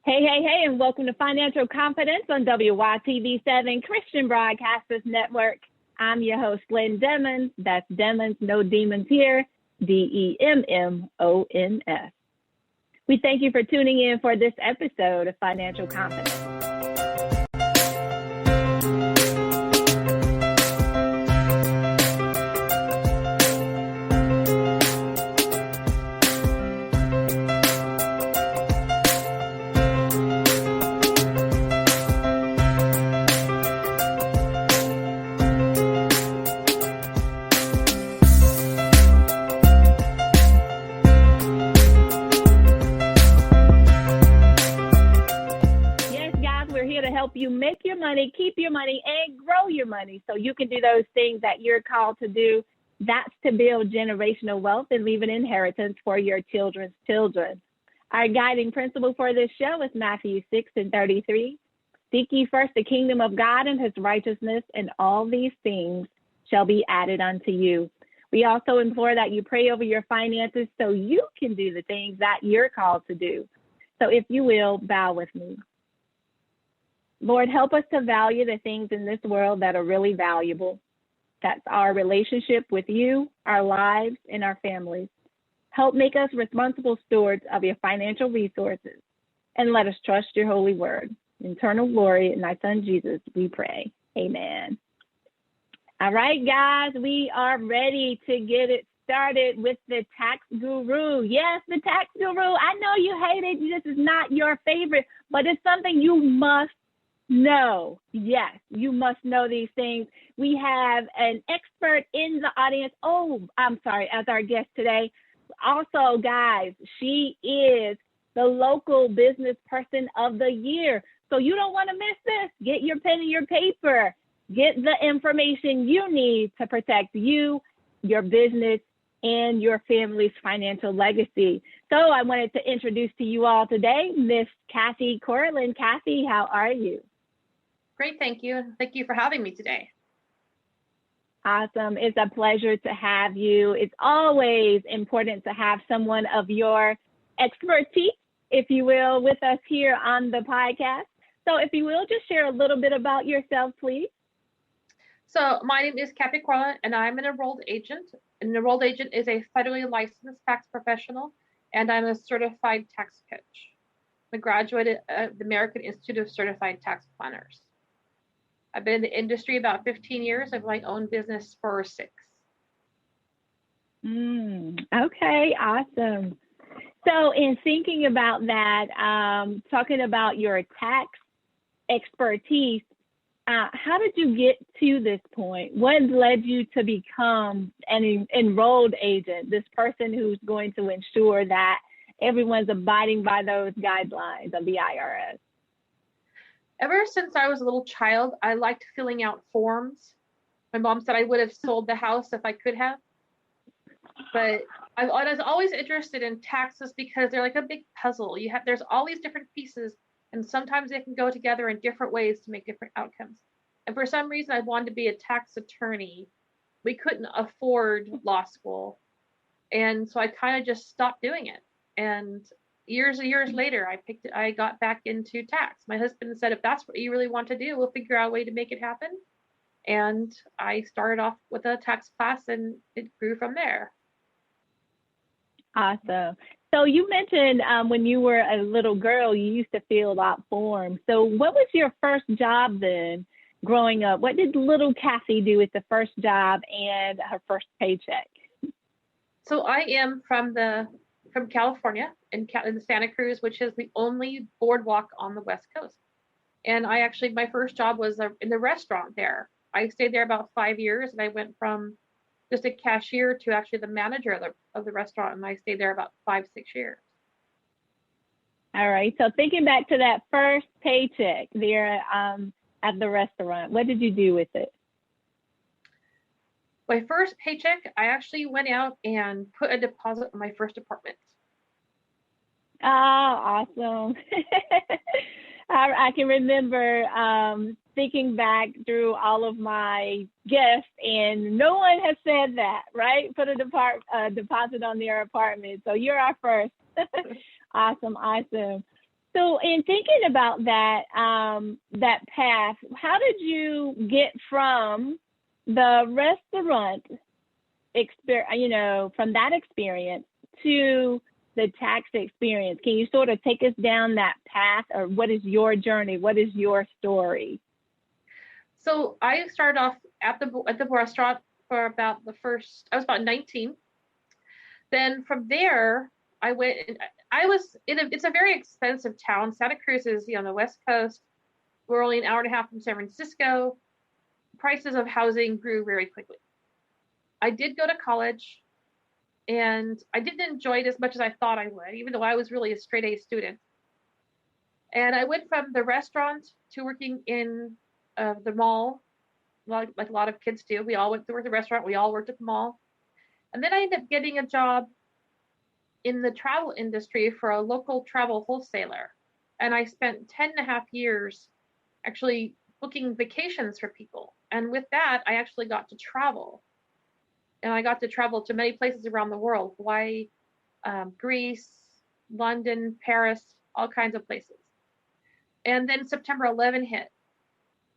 Hey, hey, hey, and welcome to Financial Confidence on WYTV7 Christian Broadcasters Network. I'm your host, Lynn Demmons. That's Demmons, no demons here, Demmons. We thank you for tuning in for this episode of Financial Confidence. You make your money, keep your money, and grow your money so you can do those things that you're called to do. That's to build generational wealth and leave an inheritance for your children's children. Our guiding principle for this show is Matthew 6:33. Seek ye first the kingdom of God and his righteousness, and all these things shall be added unto you. We also implore that you pray over your finances so you can do the things that you're called to do. So if you will, bow with me. Lord, help us to value the things in this world that are really valuable. That's our relationship with you, our lives, and our families. Help make us responsible stewards of your financial resources, and let us trust your holy word. In eternal glory, in thy son Jesus, we pray. Amen. All right, guys, we are ready to get it started with the tax guru. Yes, the tax guru. I know you hate it. This is not your favorite, but it's something you must know. Yes, you must know these things. We have an expert in the audience. As our guest today. Also, guys, she is the local business person of the year. So you don't want to miss this. Get your pen and your paper. Get the information you need to protect you, your business, and your family's financial legacy. So I wanted to introduce to you all today, Miss Cathi Cortland. Cathi, how are you? Great, thank you. Thank you for having me today. Awesome. It's a pleasure to have you. It's always important to have someone of your expertise, if you will, with us here on the podcast. So if you will, just share a little bit about yourself, please. So my name is Cathi Cortland, and I'm an enrolled agent. An enrolled agent is a federally licensed tax professional, and I'm a certified tax coach. I'm a graduate of the American Institute of Certified Tax Planners. I've been in the industry about 15 years. I've my own business for 6. Okay, awesome. So in thinking about that, talking about your tax expertise, how did you get to this point? What led you to become an enrolled agent, this person who's going to ensure that everyone's abiding by those guidelines of the IRS? Ever since I was a little child, I liked filling out forms. My mom said I would have sold the house if I could have. But I was always interested in taxes because they're like a big puzzle. There's all these different pieces, and sometimes they can go together in different ways to make different outcomes. And for some reason, I wanted to be a tax attorney. We couldn't afford law school. And so I kind of just stopped doing it. And years later, I got back into tax. My husband said, if that's what you really want to do, we'll figure out a way to make it happen. And I started off with a tax class, and it grew from there. Awesome. So you mentioned when you were a little girl, you used to fill out forms. So what was your first job then growing up? What did little Cathi do with the first job and her first paycheck? So I am from California, in Santa Cruz, which is the only boardwalk on the West Coast. And my first job was in the restaurant there. I stayed there about 5 years, and I went from just a cashier to actually the manager of the restaurant, and I stayed there about 5-6 years. All right. So thinking back to that first paycheck there at the restaurant, what did you do with it? My first paycheck, I actually went out and put a deposit on my first apartment. Oh, awesome. I can remember thinking back through all of my guests, and no one has said that, right? Put a deposit on their apartment. So you're our first. Awesome. So in thinking about that, that path, how did you get from the restaurant experience, from that experience to the tax experience? Can you sort of take us down that path, or what is your journey? What is your story? So I started off at the restaurant for about I was about 19. Then from there, it's a very expensive town. Santa Cruz is on the West Coast. We're only an hour and a half from San Francisco. Prices of housing grew very quickly. I did go to college, and I didn't enjoy it as much as I thought I would, even though I was really a straight A student. And I went from the restaurant to working in the mall, like a lot of kids do. We all went to work at the restaurant. We all worked at the mall. And then I ended up getting a job in the travel industry for a local travel wholesaler. And I spent 10 and a half years actually booking vacations for people. And with that, I actually got to travel. And I got to travel to many places around the world: Hawaii, Greece, London, Paris, all kinds of places. And then September 11 hit,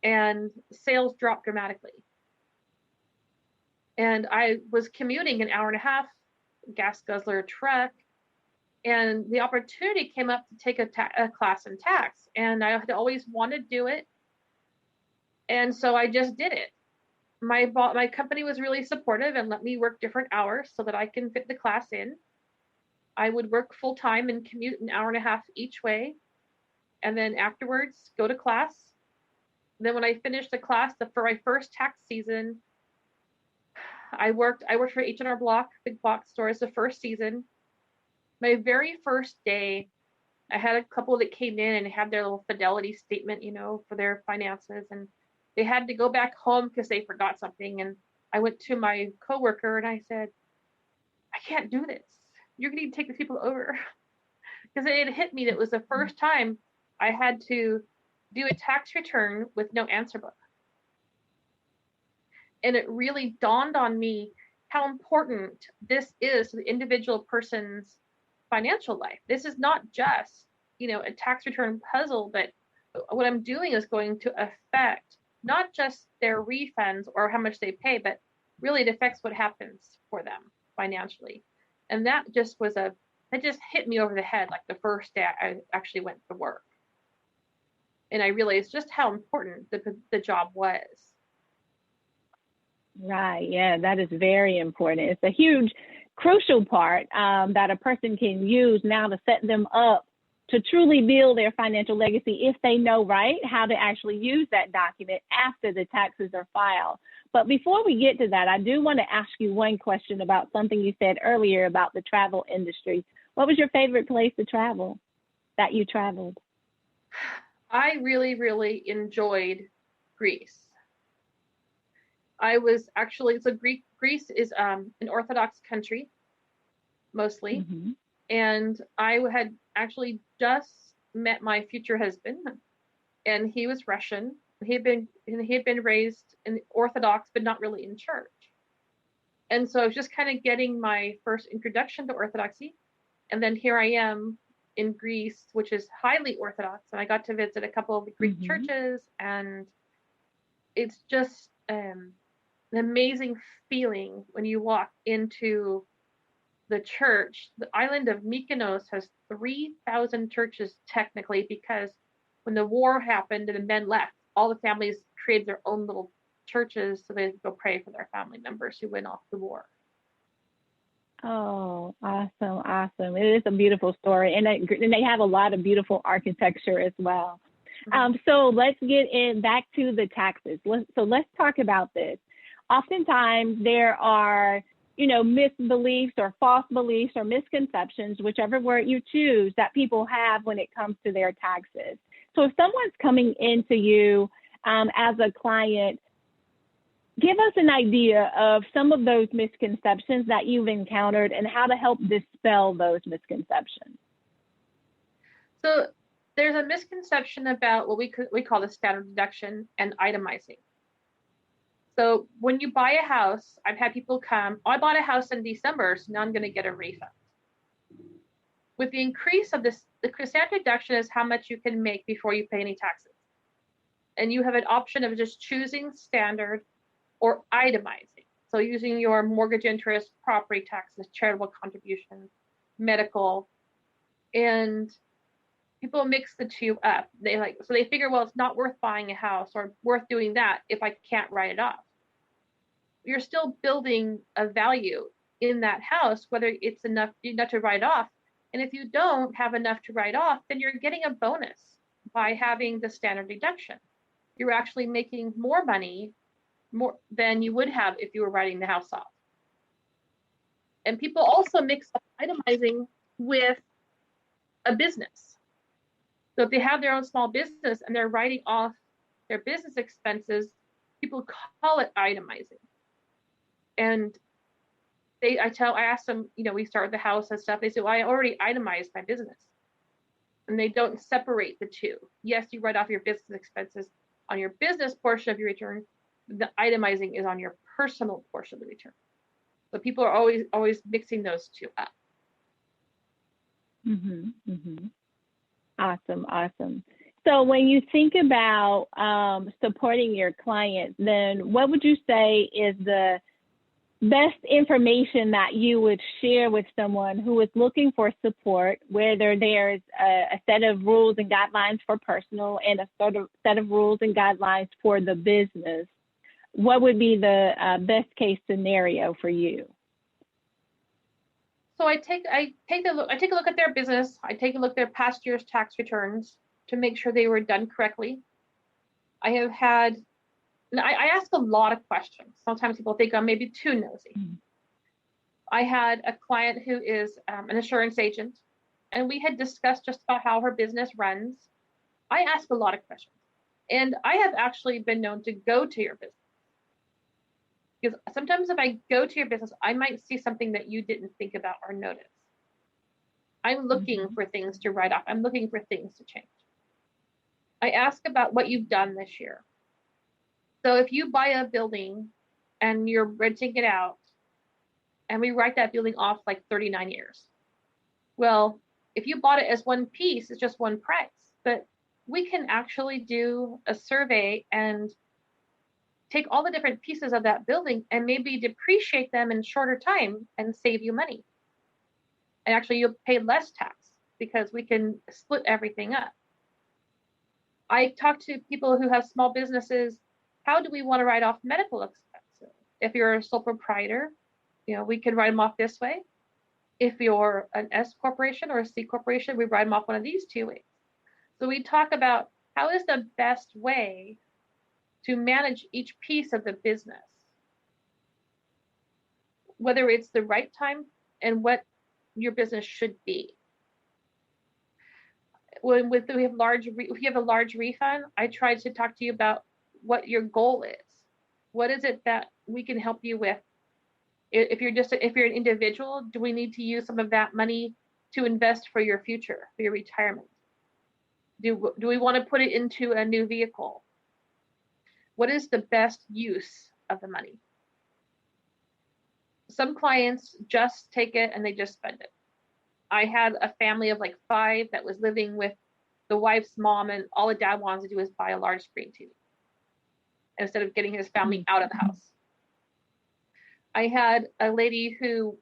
and sales dropped dramatically. And I was commuting an hour and a half, gas guzzler truck, and the opportunity came up to take a class in tax. And I had always wanted to do it, and so I just did it. My company was really supportive and let me work different hours so that I can fit the class in. I would work full time and commute an hour and a half each way, and then afterwards go to class. Then when I finished the class, for my first tax season, I worked for H&R Block, big box stores, the first season. My very first day, I had a couple that came in and had their little fidelity statement, for their finances, and they had to go back home because they forgot something. And I went to my coworker and I said, I can't do this. You're going to take the people over. Because it had hit me that it was the first time I had to do a tax return with no answer book. And it really dawned on me how important this is to the individual person's financial life. This is not just, a tax return puzzle, but what I'm doing is going to affect not just their refunds or how much they pay, but really it affects what happens for them financially. And that just hit me over the head like the first day I actually went to work. And I realized just how important the job was. Right. Yeah, that is very important. It's a huge, crucial part that a person can use now to set them up to truly build their financial legacy if they know, right, how to actually use that document after the taxes are filed. But before we get to that, I do want to ask you one question about something you said earlier about the travel industry. What was your favorite place to travel that you traveled? I really, really enjoyed Greece. Greece is an Orthodox country, mostly. Mm-hmm. And I had actually just met my future husband, and he was Russian. He had been raised in Orthodox, but not really in church. And so I was just kind of getting my first introduction to Orthodoxy. And then here I am in Greece, which is highly Orthodox. And I got to visit a couple of the Greek mm-hmm. churches, and it's just an amazing feeling when you walk into the church. The island of Mykonos has 3,000 churches technically, because when the war happened and the men left, all the families created their own little churches so they could go pray for their family members who went off the war. Oh, awesome. It is a beautiful story. And they have a lot of beautiful architecture as well. Mm-hmm. So let's get back to the taxes. Let's talk about this. Oftentimes there are misbeliefs or false beliefs or misconceptions, whichever word you choose, that people have when it comes to their taxes. So if someone's coming into you as a client, give us an idea of some of those misconceptions that you've encountered and how to help dispel those misconceptions. So there's a misconception about what we call the standard deduction and itemizing. So when you buy a house, I've had people come, I bought a house in December, so now I'm going to get a refund. With the increase of this, the standard deduction is how much you can make before you pay any taxes. And you have an option of just choosing standard or itemizing. So using your mortgage interest, property taxes, charitable contributions, medical, and people mix the two up. So they figure, well, it's not worth buying a house or worth doing that if I can't write it off. You're still building a value in that house, whether it's enough to write off. And if you don't have enough to write off, then you're getting a bonus by having the standard deduction. You're actually making more money more than you would have if you were writing the house off. And people also mix up itemizing with a business. So if they have their own small business and they're writing off their business expenses, people call it itemizing. And I ask them, we start with the house and stuff. They say, well, I already itemized my business. And they don't separate the two. Yes, you write off your business expenses on your business portion of your return. The itemizing is on your personal portion of the return. So people are always mixing those two up. Awesome. So when you think about supporting your clients, then what would you say is the best information that you would share with someone who is looking for support, whether there's a set of rules and guidelines for personal and a set of rules and guidelines for the business? What would be the best case scenario for you? So I take a look at their business. I take a look at their past year's tax returns to make sure they were done correctly. I ask a lot of questions. Sometimes people think I'm maybe too nosy. I had a client who is an insurance agent, and we had discussed just about how her business runs. I ask a lot of questions, and I have actually been known to go to your business. Because sometimes if I go to your business, I might see something that you didn't think about or notice. I'm looking for things to write off. I'm looking for things to change. I ask about what you've done this year. So if you buy a building and you're renting it out, and we write that building off like 39 years. Well, if you bought it as one piece, it's just one price. But we can actually do a survey and take all the different pieces of that building and maybe depreciate them in shorter time and save you money. And actually you'll pay less tax because we can split everything up. I talk to people who have small businesses. How do we want to write off medical expenses? If you're a sole proprietor, we can write them off this way. If you're an S corporation or a C corporation, we write them off one of these two ways. So we talk about how is the best way to manage each piece of the business, whether it's the right time and what your business should be. When we have a large refund, I try to talk to you about what your goal is. What is it that we can help you with? If you're an individual, do we need to use some of that money to invest for your future, for your retirement? Do we want to put it into a new vehicle? What is the best use of the money? Some clients just take it and they just spend it. I had a family of like 5 that was living with the wife's mom, and all the dad wanted to do was buy a large screen TV instead of getting his family out of the house. I had a lady who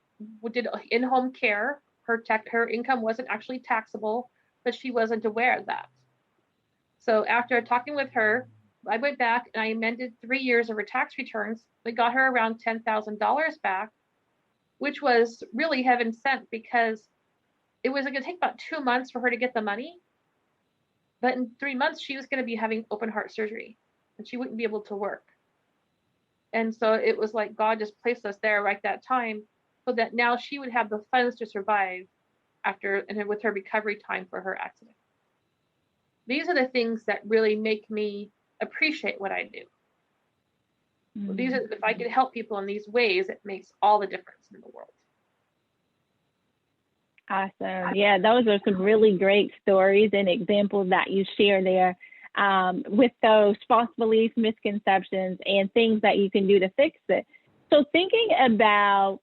did in-home care. Her income wasn't actually taxable, but she wasn't aware of that. So after talking with her, I went back and I amended 3 years of her tax returns. We got her around $10,000 back, which was really heaven sent because it was going to take about 2 months for her to get the money. But in 3 months, she was going to be having open heart surgery and she wouldn't be able to work. And so it was like God just placed us there right that time so that now she would have the funds to survive with her recovery time for her accident. These are the things that really make me appreciate what I do. If I can help people in these ways, it makes all the difference in the world. Awesome. Yeah, those are some really great stories and examples that you share there with those false beliefs, misconceptions, and things that you can do to fix it. So thinking about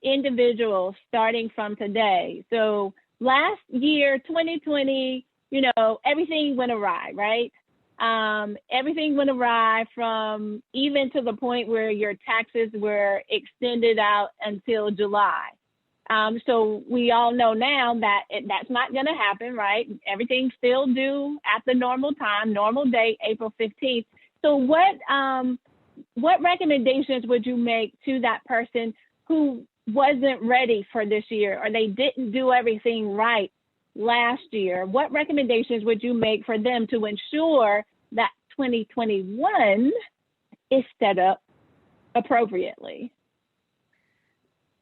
individuals starting from today. So last year, 2020, everything went awry, right? Everything went awry from even to the point where your taxes were extended out until July. So we all know now that that's not going to happen, right? Everything's still due at the normal time, normal date, April 15th. So what recommendations would you make to that person who wasn't ready for this year, or they didn't do everything right last year? What recommendations would you make for them to ensure that 2021 is set up appropriately?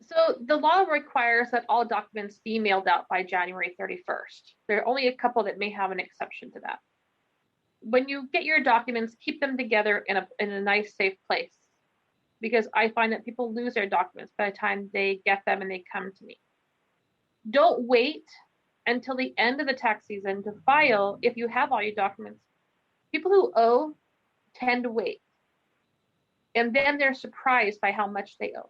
So the law requires that all documents be mailed out by January 31st. There are only a couple that may have an exception to that. When you get your documents, keep them together in a nice, safe place, because I find that people lose their documents by the time they get them and they come to me. Don't wait until the end of the tax season to file if you have all your documents. People who owe tend to wait, and then they're surprised by how much they owe.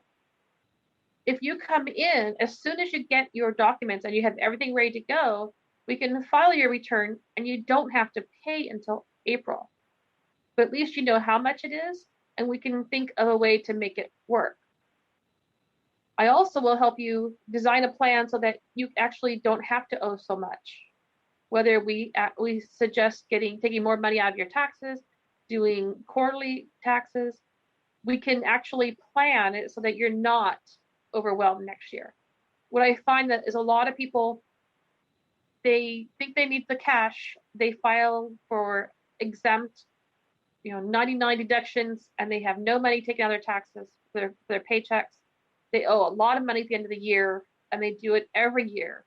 If you come in as soon as you get your documents and you have everything ready to go, we can file your return and you don't have to pay until April. But at least you know how much it is, and we can think of a way to make it work. I also will help you design a plan so that you actually don't have to owe so much. Whether we suggest taking more money out of your taxes, doing quarterly taxes, we can actually plan it so that you're not overwhelmed next year. What I find that is a lot of people, they think they need the cash, they file for exempt, 99 deductions, and they have no money taken out of their taxes, for their paychecks. They owe a lot of money at the end of the year, and they do it every year.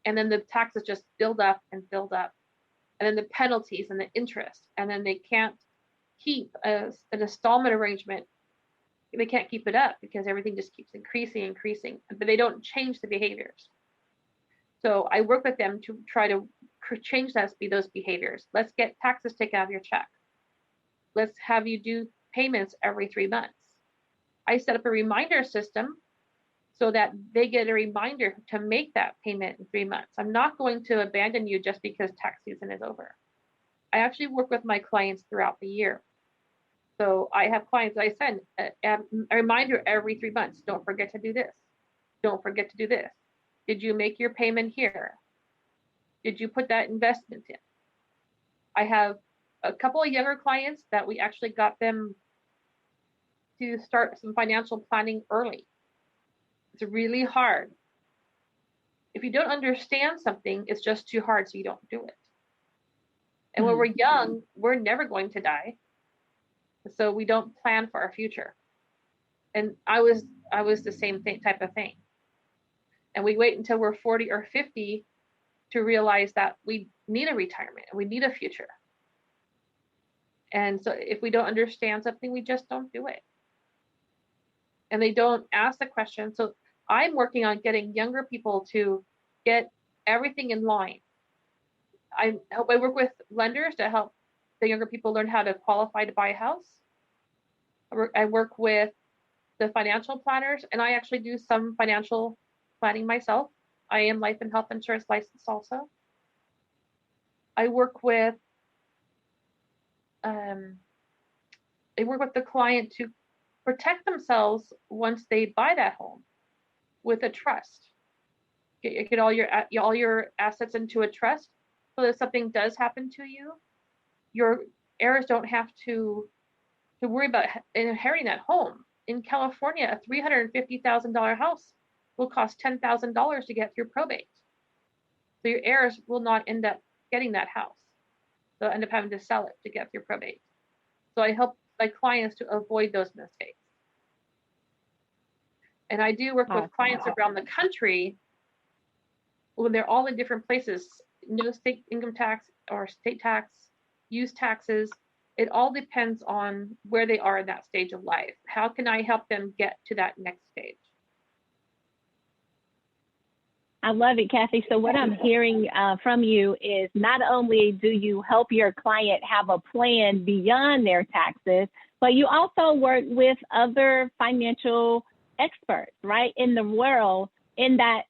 And then the taxes just build up and build up. And then the penalties and the interest, and then they can't keep an installment arrangement. They can't keep it up because everything just keeps increasing, but they don't change the behaviors. So I work with them to try to change those behaviors. Let's get taxes taken out of your check. Let's have you do payments every 3 months. I set up a reminder system so that they get a reminder to make that payment in 3 months. I'm not going to abandon you just because tax season is over. I actually work with my clients throughout the year. So I have clients that I send a reminder every 3 months. Don't forget to do this. Don't forget to do this. Did you make your payment here? Did you put that investment in? I have a couple of younger clients that we actually got them to start some financial planning early. It's really hard. If you don't understand something, it's just too hard, so you don't do it. And when we're young, we're never going to die. So we don't plan for our future. And I was the same type of thing. And we wait until we're 40 or 50 to realize that we need a retirement and we need a future. And so if we don't understand something, we just don't do it. And they don't ask the question. So I'm working on getting younger people to get everything in line. I work with lenders to help the younger people learn how to qualify to buy a house. I work with the financial planners, and I actually do some financial planning myself. I am life and health insurance licensed also. I work with the client to protect themselves once they buy that home with a trust. Get all your assets into a trust so that if something does happen to you, your heirs don't have to worry about inheriting that home. In California, a $350,000 house will cost $10,000 to get through probate. So your heirs will not end up getting that house. They'll end up having to sell it to get through probate. So I help my clients to avoid those mistakes. And I do work with clients around the country when they're all in different places. No state income tax or state tax, use taxes. It all depends on where they are in that stage of life. How can I help them get to that next stage? I love it, Cathi. So what I'm hearing from you is not only do you help your client have a plan beyond their taxes, but you also work with other financial experts, right, in the world in that,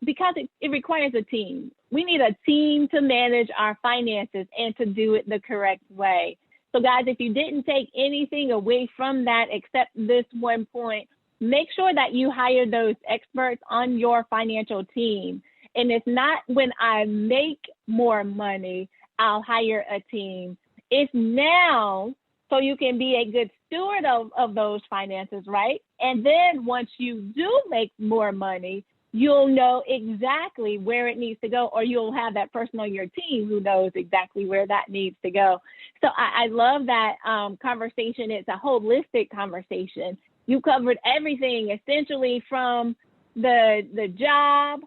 because it requires a team. We need a team to manage our finances and to do it the correct way. So guys, if you didn't take anything away from that except this one point, make sure that you hire those experts on your financial team. And it's not when I make more money, I'll hire a team. It's now so you can be a good steward of those finances, right? And then once you do make more money, you'll know exactly where it needs to go, or you'll have that person on your team who knows exactly where that needs to go. So I love that conversation. It's a holistic conversation. You covered everything essentially from the job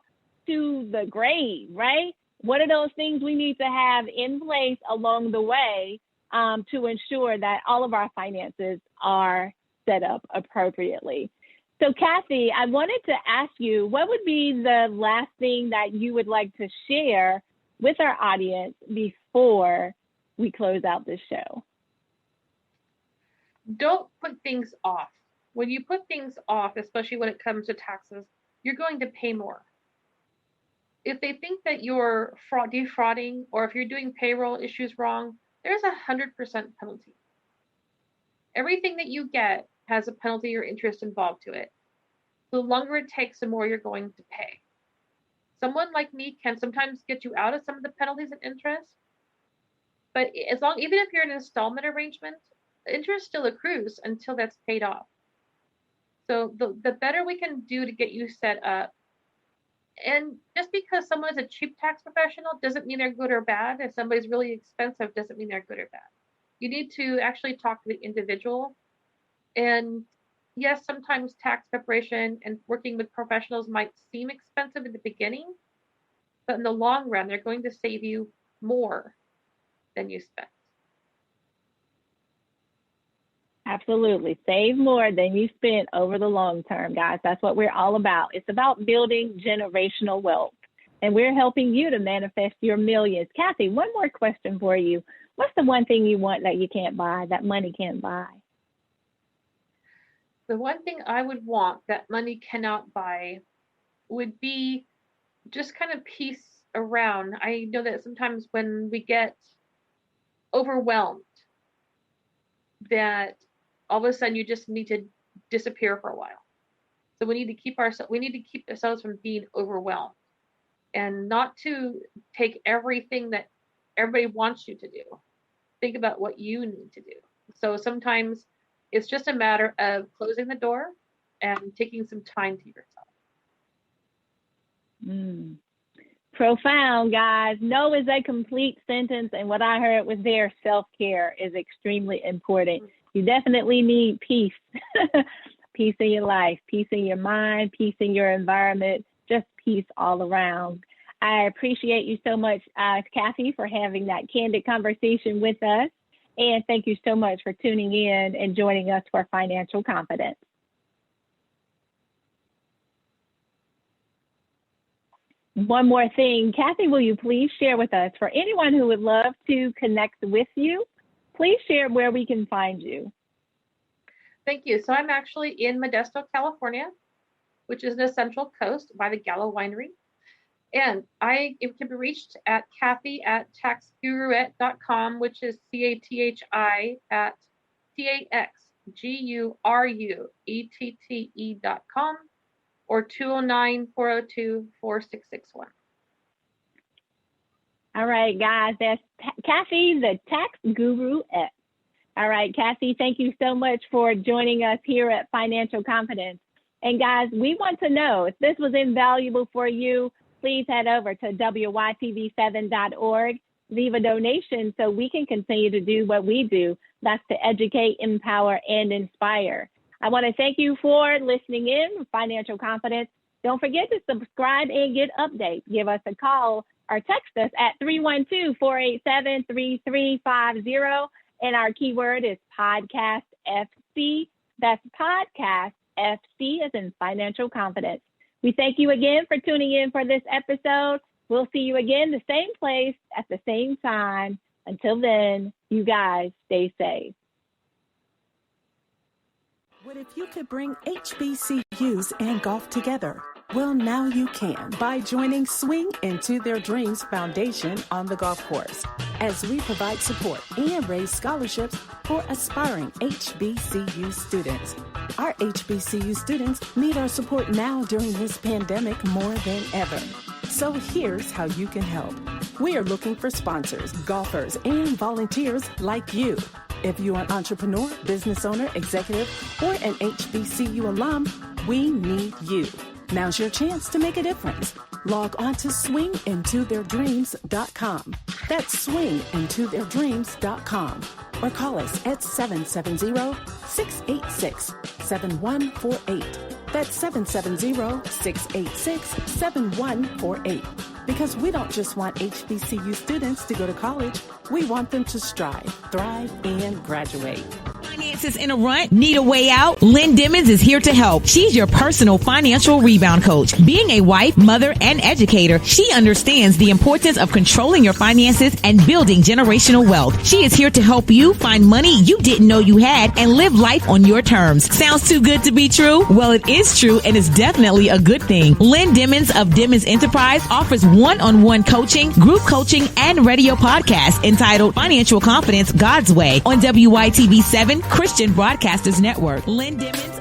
to the grade, right? What are those things we need to have in place along the way to ensure that all of our finances are set up appropriately? So Cathi, I wanted to ask you, what would be the last thing that you would like to share with our audience before we close out this show? Don't put things off. When you put things off, especially when it comes to taxes, you're going to pay more. If they think that you're defrauding, or if you're doing payroll issues wrong, there's 100% penalty. Everything that you get has a penalty or interest involved to it. The longer it takes, the more you're going to pay. Someone like me can sometimes get you out of some of the penalties and interest, but even if you're in an installment arrangement, the interest still accrues until that's paid off. So the better we can do to get you set up. And just because someone is a cheap tax professional doesn't mean they're good or bad. If somebody's really expensive, doesn't mean they're good or bad. You need to actually talk to the individual. And yes, sometimes tax preparation and working with professionals might seem expensive in the beginning, but in the long run, they're going to save you more than you spent. Absolutely. Save more than you spent over the long term, guys. That's what we're all about. It's about building generational wealth, and we're helping you to manifest your millions. Cathi, one more question for you. What's the one thing you want that you can't buy, that money can't buy? The one thing I would want that money cannot buy would be just kind of peace around. I know that sometimes when we get overwhelmed, that all of a sudden you just need to disappear for a while. So we need to keep ourselves from being overwhelmed, and not to take everything that everybody wants you to do. Think about what you need to do. So sometimes it's just a matter of closing the door and taking some time to yourself. Profound, guys. No is a complete sentence, and what I heard was there, self-care is extremely important. You definitely need peace. Peace in your life, peace in your mind, peace in your environment, just peace all around. I appreciate you so much, Cathi, for having that candid conversation with us. And thank you so much for tuning in and joining us for Financial Confidence. One more thing, Cathi, will you please share with us, for anyone who would love to connect with you, please share where we can find you. Thank you. So I'm actually in Modesto, California, which is the Central Coast by the Gallo Winery. And it can be reached at Cathi at taxguruette.com, which is CATHI at TAXGURUETTE.com, or 209-402-4661. All right, guys, that's Cathi, the Tax Guruette. All right, Cathi, thank you so much for joining us here at Financial Confidence. And guys, we want to know if this was invaluable for you. Please head over to WYTV7.org, leave a donation so we can continue to do what we do. That's to educate, empower, and inspire. I want to thank you for listening in, Financial Confidence. Don't forget to subscribe and get updates. Give us a call or text us at 312-487-3350. And our keyword is Podcast FC. That's Podcast FC as in Financial Confidence. We thank you again for tuning in for this episode. We'll see you again, the same place at the same time. Until then, you guys stay safe. What if you could bring HBCUs and golf together? Well, now you can by joining Swing Into Their Dreams Foundation on the golf course, as we provide support and raise scholarships for aspiring HBCU students. Our HBCU students need our support now during this pandemic more than ever. So here's how you can help. We are looking for sponsors, golfers, and volunteers like you. If you're an entrepreneur, business owner, executive, or an HBCU alum, we need you. Now's your chance to make a difference. Log on to swingintotheirdreams.com. That's swingintotheirdreams.com. Or call us at 770-686-7148. That's 770-686-7148. Because we don't just want HBCU students to go to college. We want them to strive, thrive, and graduate. Finances in a rut? Need a way out? Lynn Dimmons is here to help. She's your personal financial rebound coach. Being a wife, mother, and educator, she understands the importance of controlling your finances and building generational wealth. She is here to help you find money you didn't know you had and live life on your terms. Sounds too good to be true? Well, it is true, and it's definitely a good thing. Lynn Dimmons of Dimmons Enterprise offers one-on-one coaching, group coaching, and radio podcast entitled Financial Confidence God's Way on WYTV 7 Christian Broadcasters Network. Lynn Dimmons